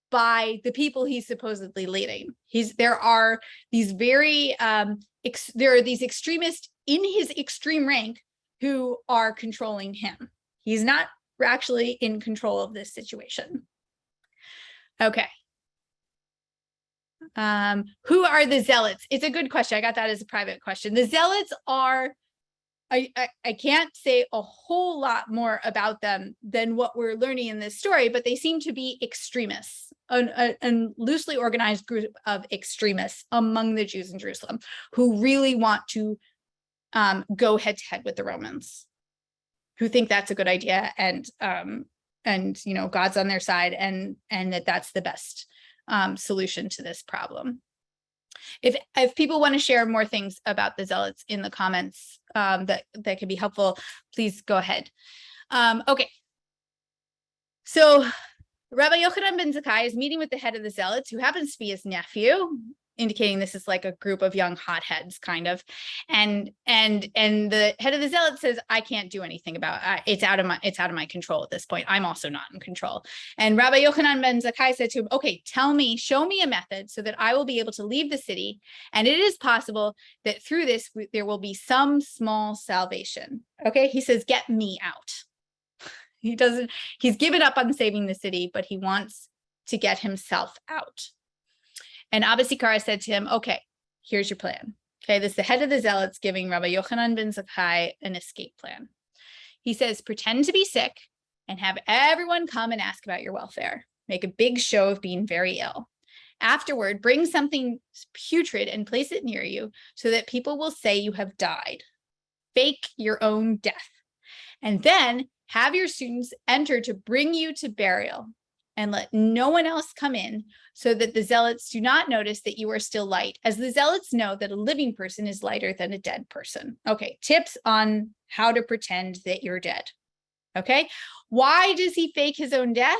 by the people he's supposedly leading. There are these extremists in his extreme rank who are controlling him. He's not actually in control of this situation. Okay. Who are the zealots? It's a good question. I got that as a private question. The zealots are, I can't say a whole lot more about them than what we're learning in this story, but they seem to be extremists, a loosely organized group of extremists among the Jews in Jerusalem who really want to go head to head with the Romans, who think that's a good idea, and God's on their side, and that's the best solution to this problem. If people want to share more things about the zealots in the comments that could be helpful, please go ahead. Okay. So Rabbi Yochanan ben Zakkai is meeting with the head of the zealots, who happens to be his nephew, indicating this is like a group of young hotheads, kind of. And the head of the zealots says, "I can't do anything about it. It's out of my control at this point. I'm also not in control." And Rabbi Yochanan ben Zakkai said to him, "Okay, show me a method so that I will be able to leave the city. And it is possible that through this, there will be some small salvation." Okay, he says, "Get me out." He's given up on saving the city, but he wants to get himself out. And Abba Sikara said to him, "Okay, here's your plan." Okay, this is the head of the zealots giving Rabbi Yochanan ben Zakkai an escape plan. He says, pretend to be sick and have everyone come and ask about your welfare. Make a big show of being very ill. Afterward, bring something putrid and place it near you so that people will say you have died. Fake your own death. And then have your students enter to bring you to burial, and let no one else come in, so that the zealots do not notice that you are still light, as the zealots know that a living person is lighter than a dead person. Okay, tips on how to pretend that you're dead. Okay, why does he fake his own death?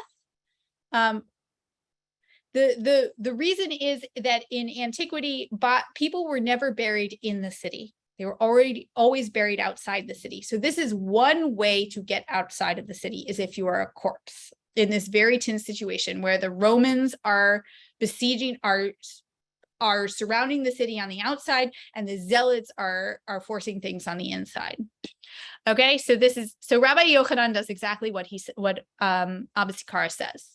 The reason is that in antiquity, people were never buried in the city. They were always buried outside the city. So this is one way to get outside of the city, is if you are a corpse in this very tense situation where the Romans are besieging, are surrounding the city on the outside, and the zealots are forcing things on the inside. Okay, so Rabbi Yochanan does exactly what Abba Sikara says.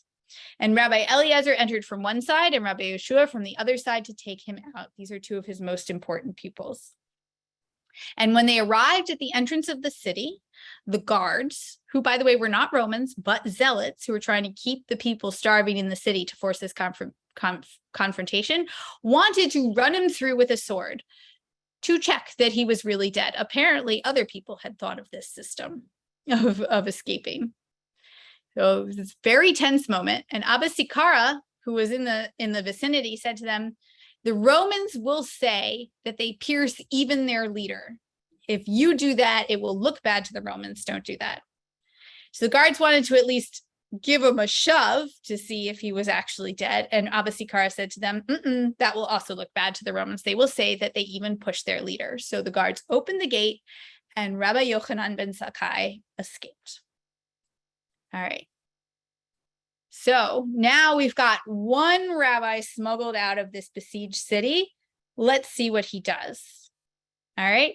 And Rabbi Eliezer entered from one side and Rabbi Yeshua from the other side to take him out. These are two of his most important pupils. And when they arrived at the entrance of the city, the guards, who, by the way, were not Romans, but zealots who were trying to keep the people starving in the city to force this confrontation, wanted to run him through with a sword to check that he was really dead. Apparently, other people had thought of this system of escaping. So it was this very tense moment. And Abba Sikara, who was in the vicinity, said to them, the Romans will say that they pierce even their leader. If you do that, it will look bad to the Romans. Don't do that. So the guards wanted to at least give him a shove to see if he was actually dead. And Abba Sikara said to them, that will also look bad to the Romans. They will say that they even pushed their leader. So the guards opened the gate and Rabbi Yochanan ben Zakkai escaped. All right. So now we've got one rabbi smuggled out of this besieged city. Let's see what he does. All right.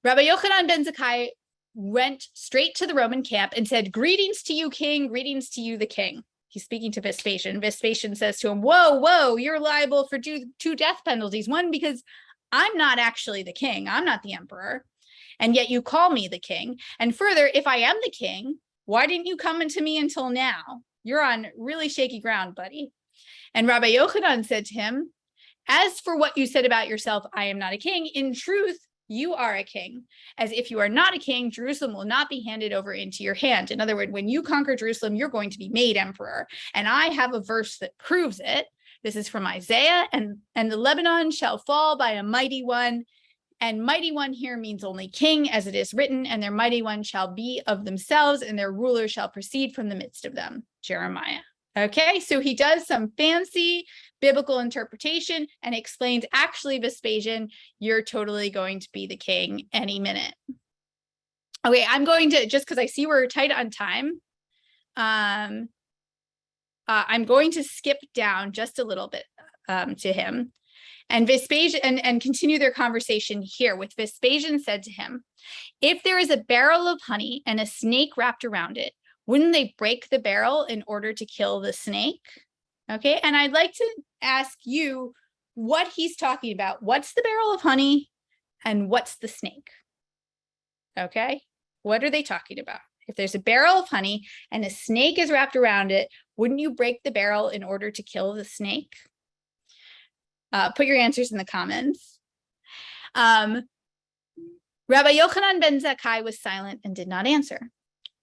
Rabbi Yochanan ben Zakkai went straight to the Roman camp and said, greetings to you, king. Greetings to you, the king. He's speaking to Vespasian. Vespasian says to him, whoa, you're liable for two death penalties. One, because I'm not actually the king. I'm not the emperor. And yet you call me the king. And further, if I am the king, why didn't you come into me until now? You're on really shaky ground, buddy. And Rabbi Yochanan said to him, as for what you said about yourself, I am not a king. In truth, you are a king. As if you are not a king, Jerusalem will not be handed over into your hand. In other words, when you conquer Jerusalem, you're going to be made emperor. And I have a verse that proves it. This is from Isaiah, and the Lebanon shall fall by a mighty one. And mighty one here means only king, as it is written, and their mighty one shall be of themselves, and their ruler shall proceed from the midst of them. Jeremiah. Okay, so he does some fancy biblical interpretation and explains, actually, Vespasian, you're totally going to be the king any minute. Okay, I'm going to, just because I see we're tight on time, I'm going to skip down just a little bit to him. And Vespasian and continue their conversation here with Vespasian said to him, if there is a barrel of honey and a snake wrapped around it, wouldn't they break the barrel in order to kill the snake? Okay, and I'd like to ask you what he's talking about. What's the barrel of honey and what's the snake? Okay, what are they talking about? If there's a barrel of honey and a snake is wrapped around it, wouldn't you break the barrel in order to kill the snake? Put your answers in the comments. Rabbi Yochanan ben Zakkai was silent and did not answer.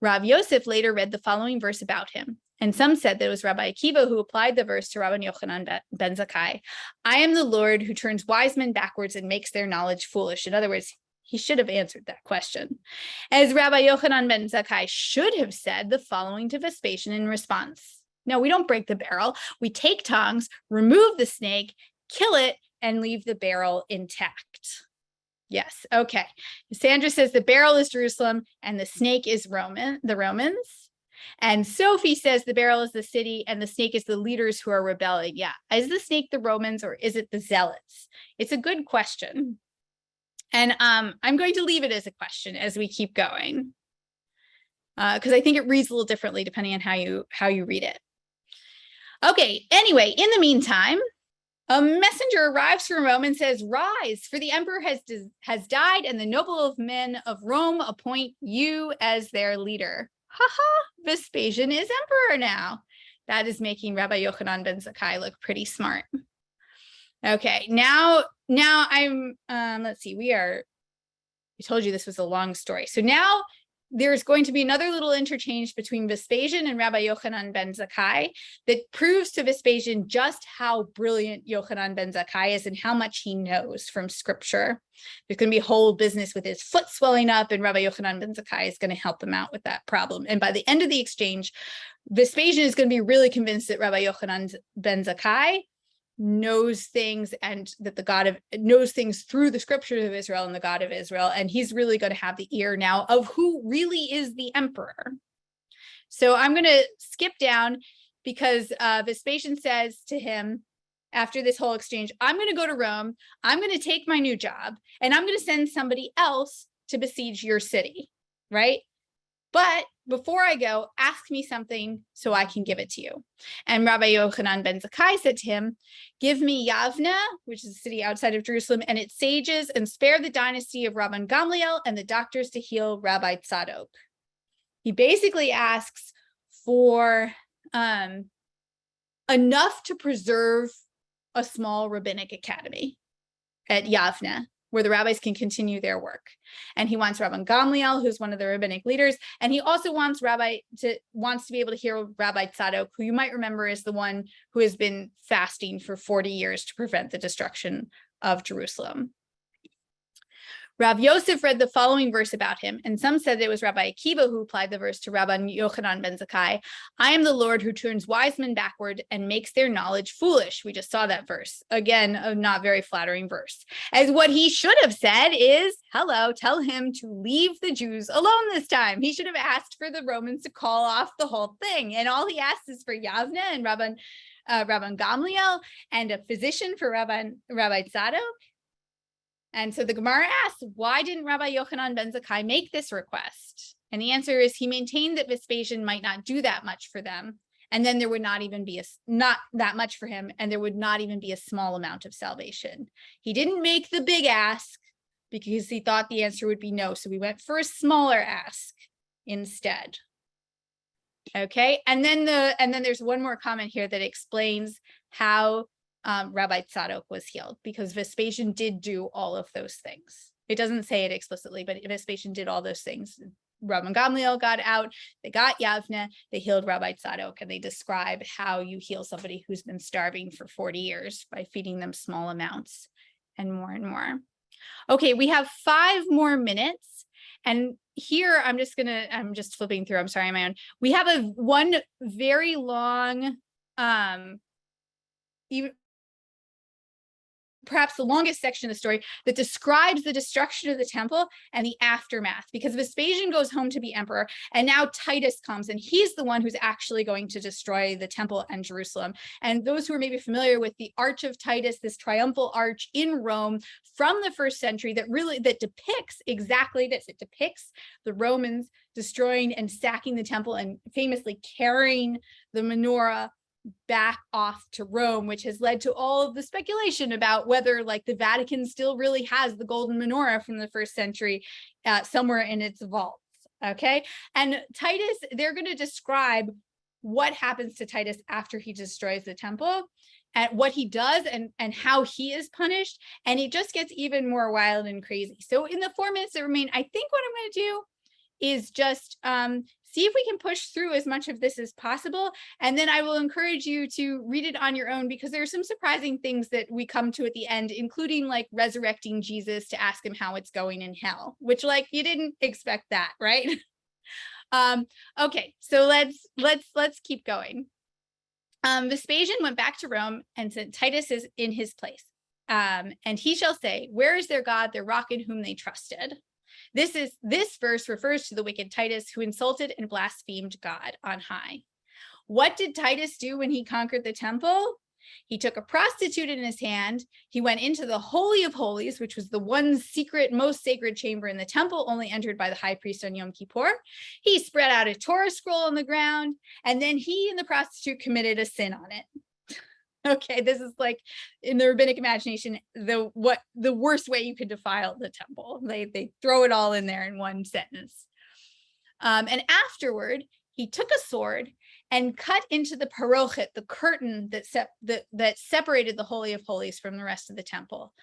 Rav Yosef later read the following verse about him, and some said that it was Rabbi Akiva who applied the verse to Rabbi Yochanan ben Zakkai. I am the Lord who turns wise men backwards and makes their knowledge foolish. In other words, he should have answered that question. As Rabbi Yochanan ben Zakkai should have said the following to Vespasian in response. No, we don't break the barrel. We take tongs, remove the snake, kill it, and leave the barrel intact. Yes, okay. Sandra says the barrel is Jerusalem and the snake is the Romans. And Sophie says the barrel is the city and the snake is the leaders who are rebelling. Yeah, is the snake the Romans or is it the zealots? It's a good question. And I'm going to leave it as a question as we keep going, because I think it reads a little differently depending on how you read it. Okay, anyway, in the meantime, A messenger arrives from Rome and says, "Rise, for the emperor has died, and the noble men of Rome appoint you as their leader." Haha, Vespasian is emperor now. That is making Rabbi Yochanan ben Zakkai look pretty smart. Okay, now I'm, let's see, I told you this was a long story. So now there's going to be another little interchange between Vespasian and Rabbi Yochanan ben Zakkai that proves to Vespasian just how brilliant Yochanan ben Zakkai is and how much he knows from scripture. There's going to be a whole business with his foot swelling up, and Rabbi Yochanan ben Zakkai is going to help him out with that problem. And by the end of the exchange, Vespasian is going to be really convinced that Rabbi Yochanan ben Zakkai knows things, and that the God of knows things through the scriptures of Israel and the God of Israel. And he's really going to have the ear now of who really is the emperor. So I'm going to skip down because Vespasian says to him after this whole exchange, "I'm going to go to Rome. I'm going to take my new job, and I'm going to send somebody else to besiege your city, right? But before I go, ask me something so I can give it to you." And Rabbi Yochanan ben Zakkai said to him, "Give me Yavne," which is a city outside of Jerusalem, "and its sages, and spare the dynasty of Rabban Gamliel and the doctors to heal Rabbi Tzadok." He basically asks for enough to preserve a small rabbinic academy at Yavne, where the rabbis can continue their work. And he wants Rabban Gamliel, who's one of the rabbinic leaders, and he also wants to be able to hear Rabbi Tzadok, who you might remember is the one who has been fasting for 40 years to prevent the destruction of Jerusalem. Rav Yosef read the following verse about him, and some said it was Rabbi Akiva who applied the verse to Rabbi Yochanan ben Zakkai. "I am the Lord who turns wise men backward and makes their knowledge foolish." We just saw that verse. Again, a not very flattering verse. As what he should have said is, hello, tell him to leave the Jews alone this time. He should have asked for the Romans to call off the whole thing. And all he asks is for Yavne and Rabban Gamliel and a physician for Rabbi Tzadok. And so the Gemara asks, why didn't Rabbi Yochanan ben Zakkai make this request? And the answer is he maintained that Vespasian might not do that much for them. And then there would not even be not that much for him. And there would not even be a small amount of salvation. He didn't make the big ask because he thought the answer would be no. So we went for a smaller ask instead. Okay. And then there's one more comment here that explains how Rabbi Tzadok was healed, because Vespasian did do all of those things. It doesn't say it explicitly, but Vespasian did all those things. Rabban Gamliel got out, they got Yavne, they healed Rabbi Tzadok, and they describe how you heal somebody who's been starving for 40 years by feeding them small amounts and more and more. Okay, we have 5 more minutes. And here I'm just flipping through, I'm sorry, my own. We have one very long, perhaps the longest section of the story that describes the destruction of the temple and the aftermath, because Vespasian goes home to be emperor, and now Titus comes, and he's the one who's actually going to destroy the temple and Jerusalem. And those who are maybe familiar with the Arch of Titus, this triumphal arch in Rome from the 1st century that depicts exactly this. It depicts the Romans destroying and sacking the temple and famously carrying the menorah back off to Rome, which has led to all of the speculation about whether like the Vatican still really has the golden menorah from the 1st century somewhere in its vaults. Okay. And Titus, they're going to describe what happens to Titus after he destroys the temple and what he does and how he is punished. And it just gets even more wild and crazy. So in the 4 minutes that remain, I think what I'm going to do is just see if we can push through as much of this as possible. And then I will encourage you to read it on your own, because there are some surprising things that we come to at the end, including like resurrecting Jesus to ask him how it's going in hell, which like you didn't expect that, right? Okay, so let's keep going. Vespasian went back to Rome and said, Titus is in his place. And he shall say, where is their God, their rock in whom they trusted? This verse refers to the wicked Titus, who insulted and blasphemed God on high. What did Titus do when he conquered the temple? He took a prostitute in his hand. He went into the Holy of Holies, which was the one secret, most sacred chamber in the temple, only entered by the high priest on Yom Kippur. He spread out a Torah scroll on the ground, and then he and the prostitute committed a sin on it. Okay, this is like in the rabbinic imagination, the worst way you could defile the temple. They throw it all in there in one sentence. And afterward, he took a sword and cut into the parochet, the curtain that separated the Holy of Holies from the rest of the temple.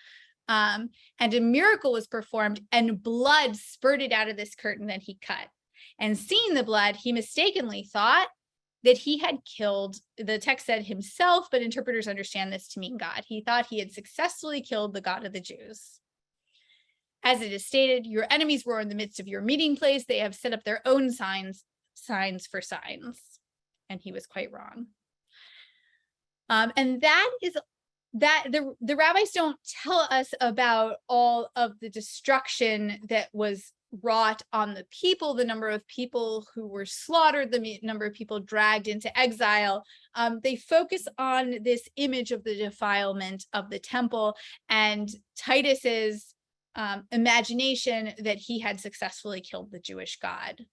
And a miracle was performed, and blood spurted out of this curtain that he cut. And seeing the blood, he mistakenly thought that he had killed, the text said himself, but interpreters understand this to mean God. He thought he had successfully killed the God of the Jews. As it is stated, your enemies were in the midst of your meeting place. They have set up their own signs for signs. And he was quite wrong. And that is that the rabbis don't tell us about all of the destruction that was wrought on the people, the number of people who were slaughtered, the number of people dragged into exile. They focus on this image of the defilement of the temple and Titus's imagination that he had successfully killed the Jewish God.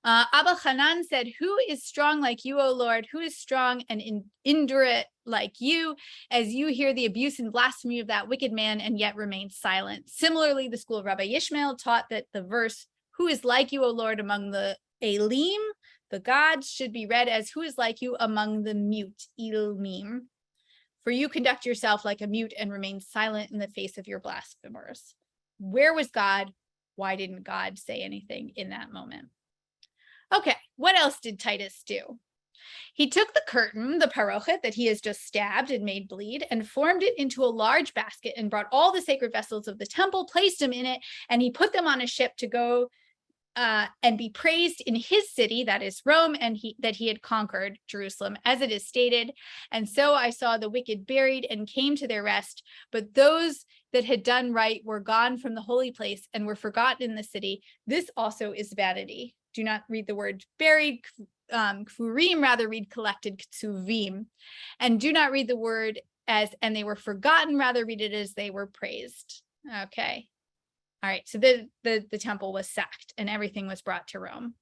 Abba Hanan said, "Who is strong like you, O Lord? Who is strong and indurate like you, as you hear the abuse and blasphemy of that wicked man and yet remain silent?" Similarly, the school of Rabbi Yishmael taught that the verse, "Who is like you, O Lord, among the Elim, the gods," should be read as, "Who is like you among the mute, Ilmim? For you conduct yourself like a mute and remain silent in the face of your blasphemers." Where was God? Why didn't God say anything in that moment? Okay, what else did Titus do? He took the curtain, the parochet that he has just stabbed and made bleed, and formed it into a large basket and brought all the sacred vessels of the temple, placed them in it, and he put them on a ship to go and be praised in his city, that is Rome, and that he had conquered Jerusalem, as it is stated. "And so I saw the wicked buried and came to their rest, but those that had done right were gone from the holy place and were forgotten in the city. This also is vanity." Do not read the word buried, kfurim, rather read collected, ksuvim. And do not read the word as, "and they were forgotten," rather read it as, "they were praised." Okay. All right, so the temple was sacked and everything was brought to Rome.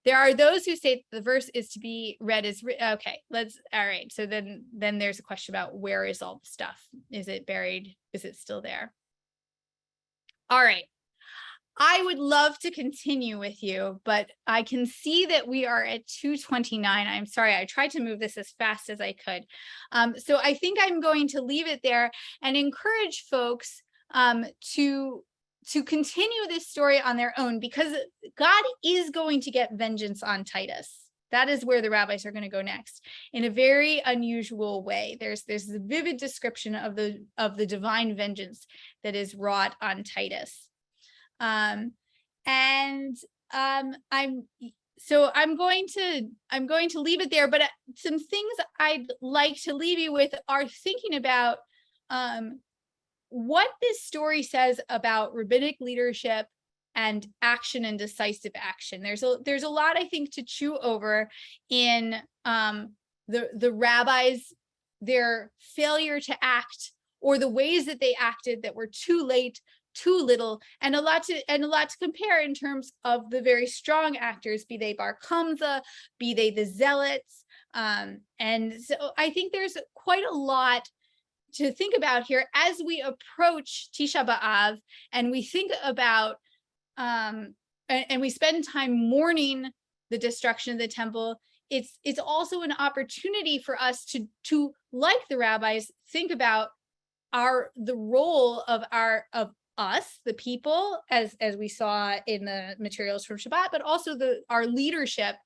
There are those who say the verse is to be read as, okay, all right. So then there's a question about where is all the stuff? Is it buried? Is it still there? All right. I would love to continue with you, but I can see that we are at 2:29. I'm sorry, I tried to move this as fast as I could. So I think I'm going to leave it there and encourage folks to continue this story on their own, because God is going to get vengeance on Titus. That is where the rabbis are going to go next, in a very unusual way. There's a vivid description of the divine vengeance that is wrought on Titus. I'm going to leave it there, but some things I'd like to leave you with are thinking about what this story says about rabbinic leadership and action and decisive action. There's a lot, I think, to chew over in the rabbis, their failure to act, or the ways that they acted that were too late, too little, and a lot to compare in terms of the very strong actors, be they Bar Kamsa, be they the zealots. And so I think there's quite a lot to think about here as we approach Tisha B'Av, and we think about and we spend time mourning the destruction of the temple. It's also an opportunity for us to like the rabbis, think about the role of us, the people, as we saw in the materials from Shabbat, but also our leadership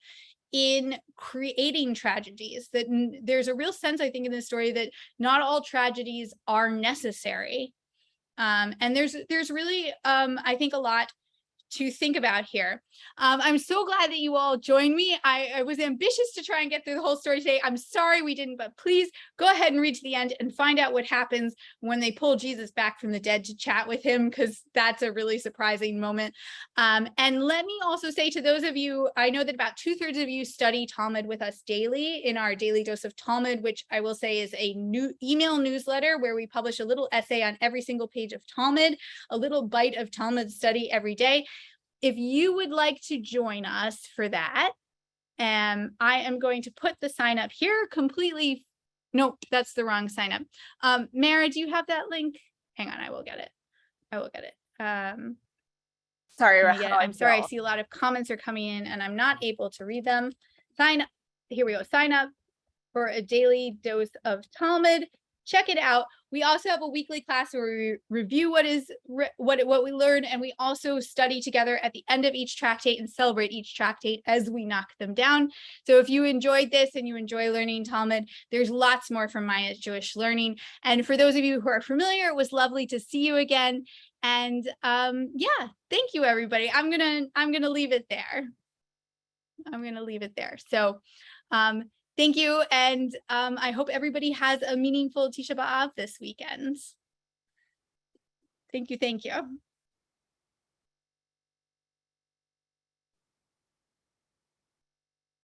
in creating tragedies. That there's a real sense, I think, in this story that not all tragedies are necessary, and there's really I think a lot to think about here. I'm so glad that you all joined me. I was ambitious to try and get through the whole story today. I'm sorry we didn't, but please go ahead and read to the end and find out what happens when they pull Jesus back from the dead to chat with him, because that's a really surprising moment. And let me also say to those of you, I know that about 2/3 of you study Talmud with us daily in our Daily Dose of Talmud, which I will say is a new email newsletter where we publish a little essay on every single page of Talmud, a little bite of Talmud study every day. If you would like to join us for that, I am going to put the sign up here completely Nope, that's the wrong sign up. Mara, do you have that link? Hang on, I will get it. Sorry, I'm sorry, I see a lot of comments are coming in and I'm not able to read them. Here we go. Sign up for a daily dose of Talmud. Check it out. We also have a weekly class where we review what we learn, and we also study together at the end of each tractate and celebrate each tractate as we knock them down. So if you enjoyed this and you enjoy learning Talmud, there's lots more from Maya's Jewish Learning. And for those of you who are familiar, it was lovely to see you again. And yeah, thank you, everybody. I'm gonna leave it there. So thank you, and I hope everybody has a meaningful Tisha B'Av this weekend. Thank you.